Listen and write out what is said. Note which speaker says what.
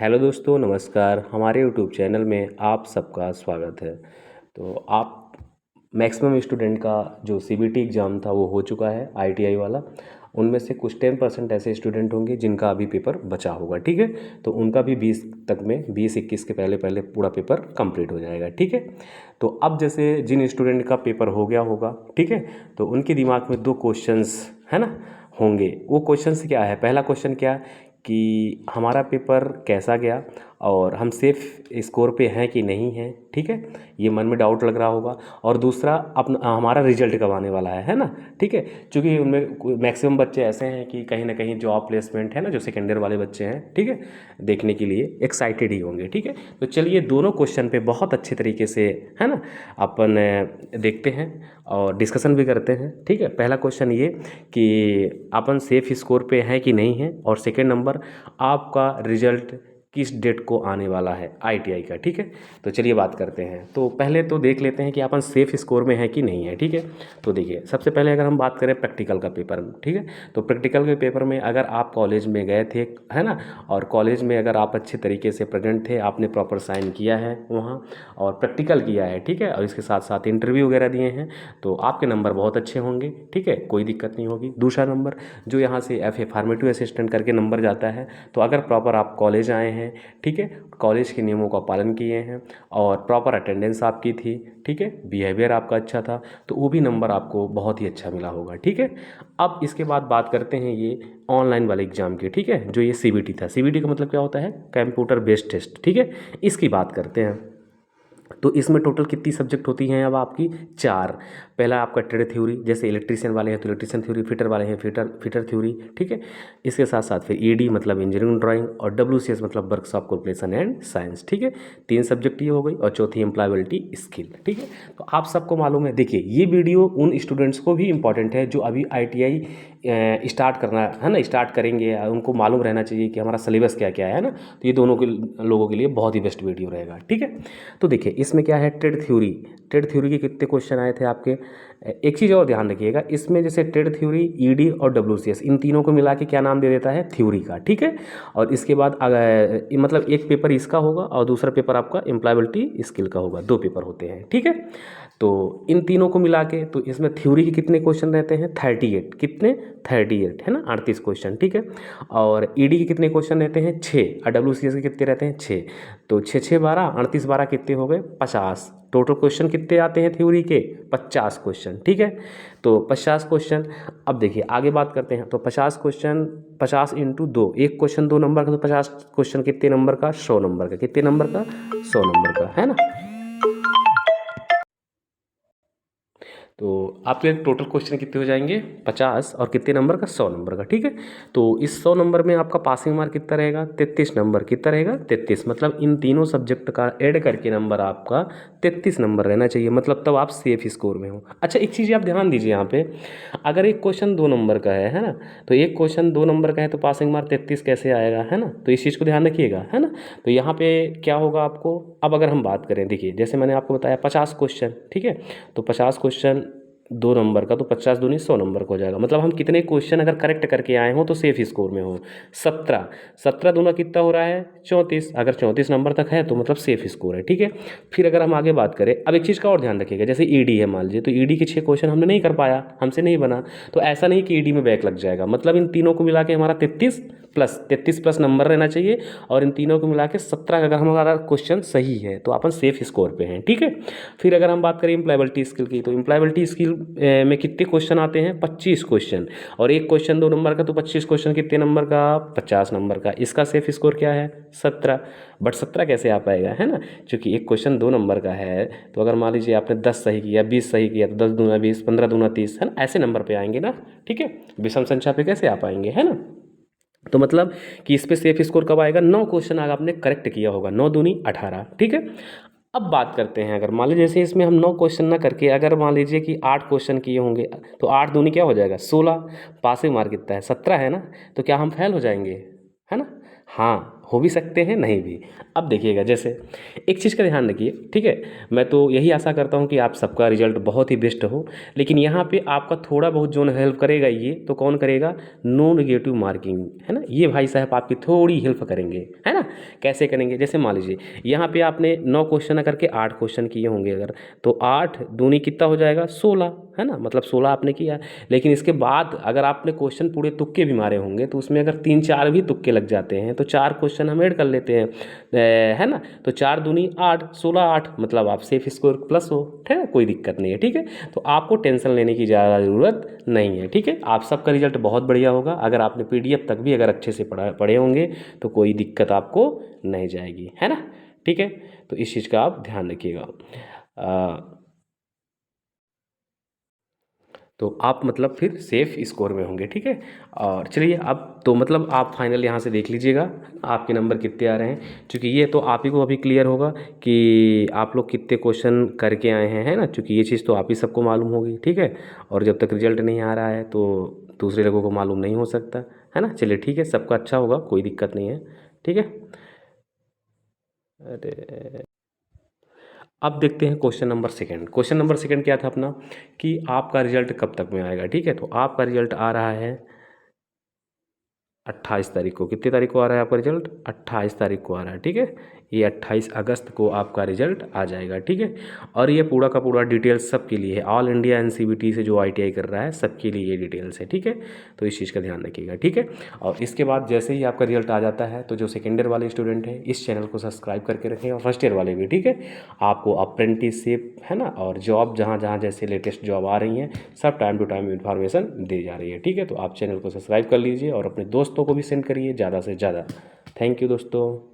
Speaker 1: Hello दोस्तों, नमस्कार। हमारे यूट्यूब चैनल में आप सबका स्वागत है। तो आप मैक्सिमम स्टूडेंट का जो सीबीटी एग्ज़ाम था वो हो चुका है, आईटीआई वाला। उनमें से कुछ 10% ऐसे स्टूडेंट होंगे जिनका अभी पेपर बचा होगा, ठीक है। तो उनका भी 20 तक में 20-21 के पहले पहले पूरा पेपर कंप्लीट हो जाएगा, ठीक है। तो अब जैसे जिन स्टूडेंट का पेपर हो गया होगा, ठीक है, तो उनके दिमाग में दो क्वेश्चंस है ना होंगे। वो क्वेश्चंस क्या है? पहला क्वेश्चन क्या कि हमारा पेपर कैसा गया और हम सेफ स्कोर पे हैं कि नहीं हैं, ठीक है। ये मन में डाउट लग रहा होगा। और दूसरा अपना हमारा रिजल्ट कब आने वाला है ना, ठीक है। क्योंकि उनमें मैक्सिमम बच्चे ऐसे हैं कि कहीं ना कहीं जॉब प्लेसमेंट है ना, जो सेकेंड ईयर वाले बच्चे हैं, ठीक है, देखने के लिए एक्साइटेड ही होंगे, ठीक है। तो चलिए दोनों क्वेश्चन पे बहुत अच्छे तरीके से है ना अपन देखते हैं और डिस्कशन भी करते हैं, ठीक है। पहला क्वेश्चन ये कि अपन सेफ स्कोर पे है कि नहीं है, और सेकेंड नंबर आपका रिजल्ट किस डेट को आने वाला है आईटीआई का, ठीक है। तो चलिए बात करते हैं। तो पहले तो देख लेते हैं कि अपन सेफ स्कोर में है कि नहीं है, ठीक है। तो देखिए, सबसे पहले अगर हम बात करें प्रैक्टिकल का पेपर में, ठीक है, तो प्रैक्टिकल के पेपर में अगर आप कॉलेज में गए थे है ना, और कॉलेज में अगर आप अच्छे तरीके से प्रेजेंट थे, आपने प्रॉपर साइन किया है वहाँ और प्रैक्टिकल किया है, ठीक है, और इसके साथ साथ इंटरव्यू वगैरह दिए हैं, तो आपके नंबर बहुत अच्छे होंगे, ठीक है, कोई दिक्कत नहीं होगी। दूसरा नंबर जो यहाँ से एफए फार्मेटिव असिस्टेंट करके नंबर जाता है, तो अगर प्रॉपर आप कॉलेज आए हैं, ठीक है, कॉलेज के नियमों का पालन किए हैं और प्रॉपर अटेंडेंस आपकी थी, ठीक है, बिहेवियर आपका अच्छा था, तो वो भी नंबर आपको बहुत ही अच्छा मिला होगा, ठीक है। अब इसके बाद बात करते हैं ये ऑनलाइन वाले एग्जाम की, ठीक है, जो ये सीबीटी था। सीबीटी का मतलब क्या होता है? कंप्यूटर बेस्ड टेस्ट, ठीक है। इसकी बात करते हैं। तो इसमें टोटल कितनी सब्जेक्ट होती हैं अब आपकी? 4। पहला आपका ट्रेड थ्योरी, जैसे इलेक्ट्रीशियन वाले हैं तो इलेक्ट्रीशियन थ्योरी, फिटर वाले हैं फिटर थ्योरी, ठीक है। इसके साथ साथ फिर ईडी मतलब इंजीनियरिंग ड्राइंग, और डब्ल्यूसीएस मतलब वर्कशॉप कैलकुलेशन एंड साइंस, ठीक है। 3 सब्जेक्ट ये हो गई, और चौथी एम्प्लॉयबिलिटी स्किल, ठीक है। तो आप सबको मालूम है, देखिए ये वीडियो उन स्टूडेंट्स को भी इंपॉर्टेंट है जो अभी आईटीआई स्टार्ट करना है ना, स्टार्ट करेंगे, उनको मालूम रहना चाहिए कि हमारा सिलेबस क्या क्या है ना। तो ये दोनों के लोगों के लिए बहुत ही बेस्ट वीडियो रहेगा, ठीक है। तो देखिए इसमें क्या है, ट्रेड थ्योरी के कितने क्वेश्चन आए थे आपके? एक चीज़ और ध्यान रखिएगा, इसमें जैसे ट्रेड थ्योरी, ईडी और डब्ल्यूसीएस, इन तीनों को मिला के क्या नाम दे देता है? थ्योरी का, ठीक है। और इसके बाद मतलब एक पेपर इसका होगा और दूसरा पेपर आपका एम्प्लॉयबिलिटी स्किल का होगा। 2 पेपर होते हैं, ठीक है। तो इन तीनों को मिला के तो इसमें थ्योरी के कितने क्वेश्चन रहते हैं? 38। कितने? 38 है ना, 38 क्वेश्चन, ठीक है। और ईडी के कितने क्वेश्चन रहते हैं? 6। और डब्ल्यूसीएस के कितने रहते हैं? 6। तो 6 6 12, 38 12 कितने हो गए? 50। टोटल क्वेश्चन कितने आते हैं थ्योरी के? 50 क्वेश्चन, ठीक है। तो 50 क्वेश्चन। अब देखिए आगे बात करते हैं। तो 50 क्वेश्चन, 50 इंटू 2, एक क्वेश्चन 2 नंबर का, तो 50 क्वेश्चन कितने नंबर का? 100 नंबर का। कितने नंबर का? 100 नंबर का, है ना। तो आपके टोटल क्वेश्चन कितने हो जाएंगे? 50, और कितने नंबर का? 100 नंबर का, ठीक है। तो इस 100 नंबर में आपका पासिंग मार्क कितना रहेगा? 33 नंबर। कितना रहेगा? 33। मतलब इन तीनों सब्जेक्ट का ऐड करके नंबर आपका 33 नंबर रहना चाहिए, मतलब तब आप सेफ स्कोर में हो। अच्छा, एक चीज़ आप ध्यान दीजिए यहाँ पे, अगर एक क्वेश्चन 2 नंबर का है ना, तो एक क्वेश्चन 2 नंबर का है तो पासिंग मार्क 33 कैसे आएगा, है ना। तो इस चीज़ को ध्यान रखिएगा, है ना। तो यहाँ पे क्या होगा आपको, अब अगर हम बात करें, देखिए जैसे मैंने आपको बताया 50 क्वेश्चन, ठीक है। तो 50 क्वेश्चन 2 नंबर का, तो 50 दूनी 100 नंबर का हो जाएगा। मतलब हम कितने क्वेश्चन अगर करेक्ट करके आए हों तो सेफ स्कोर में हो? 17। 17 दूना कितना हो रहा है? 34। अगर 34 नंबर तक है तो मतलब सेफ स्कोर है, ठीक है। फिर अगर हम आगे बात करें, अब एक चीज़ का और ध्यान रखिएगा, जैसे ईडी है मान लीजिए, तो ईडी के 6 क्वेश्चन हमने नहीं कर पाया, हमसे नहीं बना, तो ऐसा नहीं कि ईडी में बैक लग जाएगा। मतलब इन तीनों को मिला के हमारा 33 प्लस नंबर रहना चाहिए, और इन तीनों को मिला के 17 अगर हमारा क्वेश्चन सही है तो अपन सेफ स्कोर पे हैं, ठीक है। फिर अगर हम बात करें एम्प्लॉयबिलिटी स्किल की, तो एम्प्लॉयबिलिटी स्किल में कितने क्वेश्चन आते हैं? 25 क्वेश्चन, और एक क्वेश्चन 2 नंबर का, तो 25 क्वेश्चन कितने नंबर का? 50 नंबर का। इसका सेफ स्कोर क्या है? 17। बट 17 कैसे आ पाएगा, है ना, क्योंकि एक क्वेश्चन 2 नंबर का है। तो अगर मान लीजिए आपने 10 सही किया, 20 सही किया, तो 10 दूना 20, 15 दूना 30, है ना, ऐसे नंबर पे आएंगे ना, ठीक है। विषम संख्या पे कैसे आ पाएंगे, है ना। तो मतलब कि इस पे सेफ स्कोर कब आएगा? 9 क्वेश्चन अगर आपने करेक्ट किया होगा, 9 दूनी 18, ठीक है। अब बात करते हैं, अगर मान लीजिए जैसे इसमें हम 9 क्वेश्चन ना करके अगर मान लीजिए कि 8 क्वेश्चन किए होंगे, तो 8 दूनी क्या हो जाएगा? 16। पासिंग मार्क कितना है? 17 है ना। तो क्या हम फेल हो जाएंगे, है ना? हाँ, हो भी सकते हैं, नहीं भी। अब देखिएगा, जैसे एक चीज़ का ध्यान रखिए, ठीक है। मैं तो यही आशा करता हूँ कि आप सबका रिजल्ट बहुत ही बेस्ट हो, लेकिन यहाँ पे आपका थोड़ा बहुत जो हेल्प करेगा ये तो कौन करेगा, नो नेगेटिव मार्किंग, है ना। ये भाई साहब आपकी थोड़ी हेल्प करेंगे, है ना। कैसे करेंगे, जैसे मान लीजिए यहाँ पे आपने 9 क्वेश्चन करके 8 क्वेश्चन किए होंगे अगर, तो 8 दूनी कितना हो जाएगा, 16, है ना। मतलब 16 आपने किया। लेकिन इसके बाद अगर आपने क्वेश्चन पूरे तुक्के भी मारे होंगे तो उसमें अगर 3-4 भी तुक्के लग जाते हैं तो 4 क्वेश्चन हम ऐड कर लेते हैं, है ना। तो 4 दूनी 8, 16 8, मतलब आप सेफ स्कोर प्लस हो, ठीक है, कोई दिक्कत नहीं है, ठीक है। तो आपको टेंशन लेने की ज़्यादा ज़रूरत नहीं है, ठीक है। आप सबका रिजल्ट बहुत बढ़िया होगा। अगर आपने PDF तक भी अगर अच्छे से पढ़े होंगे तो कोई दिक्कत आपको नहीं जाएगी, है ना, ठीक है। तो इस चीज़ का आप ध्यान रखिएगा। तो आप मतलब फिर सेफ स्कोर में होंगे, ठीक है। और चलिए, अब तो मतलब आप फाइनल यहाँ से देख लीजिएगा आपके नंबर कितने आ रहे हैं, क्योंकि ये तो आप ही को अभी क्लियर होगा कि आप लोग कितने क्वेश्चन करके आए हैं, है ना। क्योंकि ये चीज़ तो आप ही सबको मालूम होगी, ठीक है। और जब तक रिजल्ट नहीं आ रहा है तो दूसरे लोगों को मालूम नहीं हो सकता, है ना। चलिए ठीक है, सबका अच्छा होगा, कोई दिक्कत नहीं है, ठीक है। अरे, अब देखते हैं question number second. Question number second क्या था अपना, कि आपका रिजल्ट कब तक में आएगा, ठीक है। तो आपका रिजल्ट आ रहा है 28 तारीख को। कितनी तारीख को आ रहा है आपका रिजल्ट, 28 तारीख को आ रहा है, ठीक है। ये 28 अगस्त को आपका रिजल्ट आ जाएगा, ठीक है। और ये पूरा का पूरा डिटेल्स सबके लिए है, ऑल इंडिया NCVT से जो ITI कर रहा है सबके लिए ये डिटेल्स है, ठीक है। तो इस चीज़ का ध्यान रखिएगा, ठीक है। और इसके बाद जैसे ही आपका रिजल्ट आ जाता है तो जो सेकेंड ईयर वाले स्टूडेंट हैं इस चैनल को सब्सक्राइब करके रखें, और फर्स्ट ईयर वाले भी, ठीक है। आपको अप्रेंटिसशिप, है ना, और जॉब जहाँ जहाँ जैसे लेटेस्ट जॉब आ रही हैं सब टाइम टू टाइम इन्फॉर्मेशन दी जा रही है, ठीक है। तो आप चैनल को सब्सक्राइब कर लीजिए और अपने दोस्तों को भी सेंड करिए ज़्यादा से ज़्यादा। थैंक यू दोस्तों।